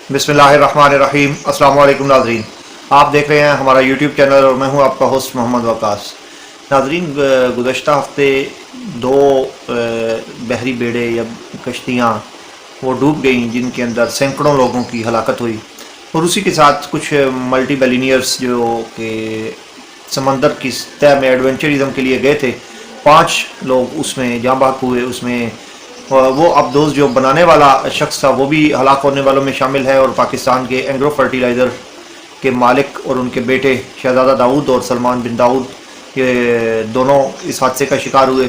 बिस्मिल्लाहिर्रहमानिर्रहीम। अस्सलाम वालेकुम नाज़रीन, आप देख रहे हैं हमारा यूट्यूब चैनल और मैं हूं आपका होस्ट मोहम्मद वकास। नाज़रीन, गुज़श्ता हफ्ते दो बहरी बेड़े या कश्तियाँ वो डूब गईं जिनके अंदर सैकड़ों लोगों की हलाकत हुई, और उसी के साथ कुछ मल्टी बिलियनियर्स जो कि समंदर की सतह में एडवेंचरिज्म के लिए गए थे, 5 लोग उसमें जाँ बहक हुए। उसमें वो अब्दोस जो बनाने वाला शख्स था वो भी हलाक होने वालों में शामिल है, और पाकिस्तान के एंग्रो फर्टिलाइज़र के मालिक और उनके बेटे शहजादा दाऊद और सलमान बिन दाऊद, ये दोनों इस हादसे का शिकार हुए।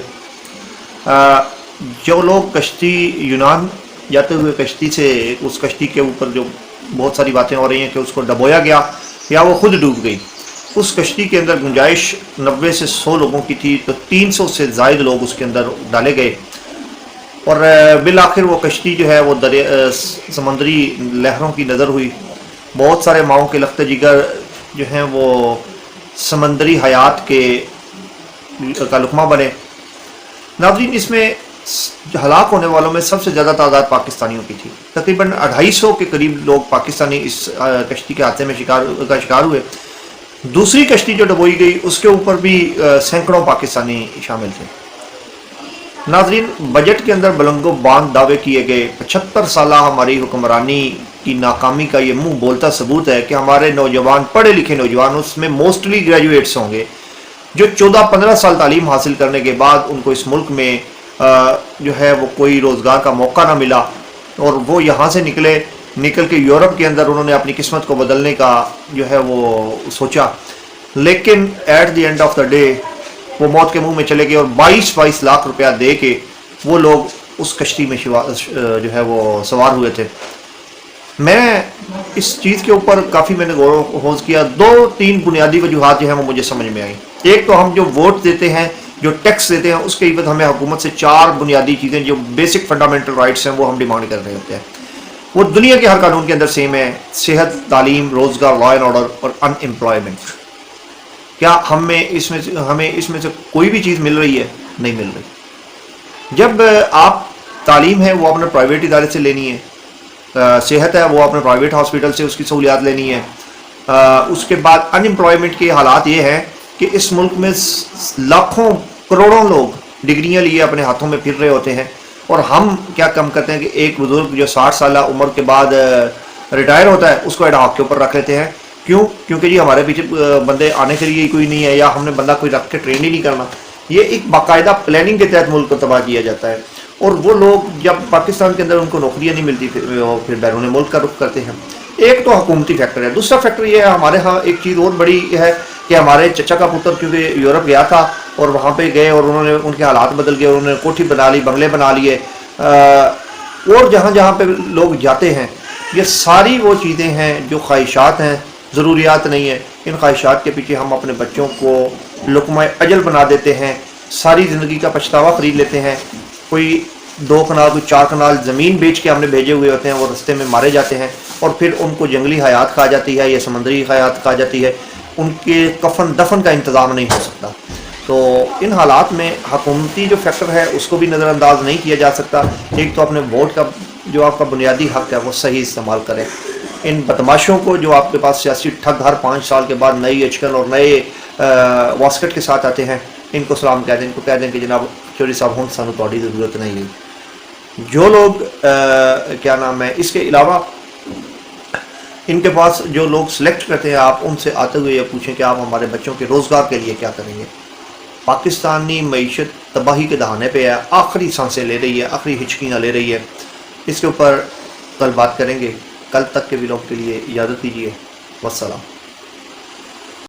जो लोग कश्ती यूनान जाते हुए कश्ती से, उस कश्ती के ऊपर जो बहुत सारी बातें हो रही हैं कि उसको डबोया गया या वो खुद डूब गई, उस कश्ती के अंदर गुंजाइश 90 से 100 लोगों की थी, तो 300 से ज़ायद लोग उसके अंदर डाले गए, और बिल आखिर वो कश्ती जो है वो समंदरी लहरों की नज़र हुई। बहुत सारे माओं के लख्त जिगर जो हैं वो समंदरी हयात के का लुकमा बने। नाज़रीन, इसमें हलाक होने वालों में सबसे ज़्यादा तादाद पाकिस्तानियों की थी। तकरीबन 250 के करीब लोग पाकिस्तानी इस कश्ती के हादसे में शिकार हुए। दूसरी कश्ती जो डबोई गई उसके ऊपर भी सैकड़ों पाकिस्तानी शामिल थे। नाज़रीन, बजट के अंदर बुलंदो बांध दावे किए गए 75 साल हमारी हुक्मरानी की नाकामी का ये मुंह बोलता सबूत है कि हमारे नौजवान, पढ़े लिखे नौजवान, उसमें मोस्टली ग्रेजुएट्स होंगे जो 14-15 साल तालीम हासिल करने के बाद उनको इस मुल्क में जो है वो कोई रोज़गार का मौका ना मिला, और वो यहाँ से निकल के यूरोप के अंदर उन्होंने अपनी किस्मत को बदलने का जो है वो सोचा, लेकिन at the end of the day वो मौत के मुंह में चले गए, और 22 लाख रुपया दे के वो लोग उस कश्ती में जो है वो सवार हुए थे। मैं इस चीज़ के ऊपर काफ़ी मैंने गौर खोज किया। 2-3 बुनियादी वजूहात जो हैं वो मुझे समझ में आई। एक तो हम जो वोट देते हैं, जो टैक्स देते हैं, उसके इवत हमें हुकूमत से 4 बुनियादी चीज़ें जो बेसिक फंडामेंटल राइट्स हैं वो हम डिमांड कर रहे होते हैं। वो दुनिया के हर कानून के अंदर सेम है: सेहत, तालीम, रोज़गार, लॉ एंड ऑर्डर और अनएम्प्लॉयमेंट। क्या हमें इसमें से कोई भी चीज़ मिल रही है? नहीं मिल रही। जब आप तालीम है वो अपने प्राइवेट इदारे से लेनी है, सेहत है वो अपने प्राइवेट हॉस्पिटल से उसकी सहूलियात लेनी है। उसके बाद अनएम्प्लॉयमेंट के हालात ये हैं कि इस मुल्क में लाखों करोड़ों लोग डिग्रियां लिए अपने हाथों में फिर रहे होते हैं, और हम क्या कम करते हैं कि एक बुजुर्ग जो 60 साल उम्र के बाद रिटायर होता है उसको एडहॉक के ऊपर रख लेते हैं। क्यों? क्योंकि जी हमारे पीछे बंदे आने के लिए कोई नहीं है, या हमने बंदा कोई रख के ट्रेन ही नहीं करना। ये एक बाकायदा प्लानिंग के तहत मुल्क को तबाह किया जाता है, और वो लोग जब पाकिस्तान के अंदर उनको नौकरियां नहीं मिलती फिर बैरून मुल्क का रुख करते हैं। एक तो हुकूमती फैक्टर है। दूसरा फैक्टर ये है, हमारे यहाँ एक चीज़ और बड़ी है कि हमारे चचा का पुत्र क्योंकि यूरोप गया था और वहाँ पे गए और उन्होंने उनके हालात बदल गए, उन्होंने कोठी बना ली, बंगले बना लिए, और जहाँ जहाँ पे लोग जाते हैं ये सारी वो चीज़ें हैं जो ख्वाहिशात हैं, ज़रूरियात नहीं है। इन ख्वाहिशात के पीछे हम अपने बच्चों को लुक़्मा अजल बना देते हैं, सारी ज़िंदगी का पछतावा ख़रीद लेते हैं। कोई 2 कनाल, कोई 4 कनाल ज़मीन बेच के हमने भेजे हुए होते हैं, वो रास्ते में मारे जाते हैं, और फिर उनको जंगली हयात खा जाती है या समंदरी हयात खा जाती है। उनके कफन दफन का इंतज़ाम नहीं हो सकता। तो इन हालात में हुकूमती जो फैक्टर है उसको भी नज़रअंदाज नहीं किया जा सकता। एक तो अपने वोट का जो आपका बुनियादी हक़ है वो सही इस्तेमाल करें। इन बदमाशों को जो आपके पास सियासी ठग हर 5 साल के बाद नई अचकन और नए वास्कट के साथ आते हैं, इनको सलाम कह दें, इनको कह दें कि जनाब चौधरी साहब हुण सानू तुहाडी ज़रूरत नहीं है। जो लोग क्या नाम है, इसके अलावा इनके पास जो लोग सिलेक्ट करते हैं, आप उनसे आते हुए ये पूछें कि आप हमारे बच्चों के रोज़गार के लिए क्या करेंगे। पाकिस्तानी मईशत तबाही के दहाने पे है, आखिरी सांसें ले रही है, आखिरी हिचकियाँ ले रही है। इसके ऊपर कल बात करेंगे। कल तक के व्लॉग के लिए इजाज़त दीजिए। वस्सलाम।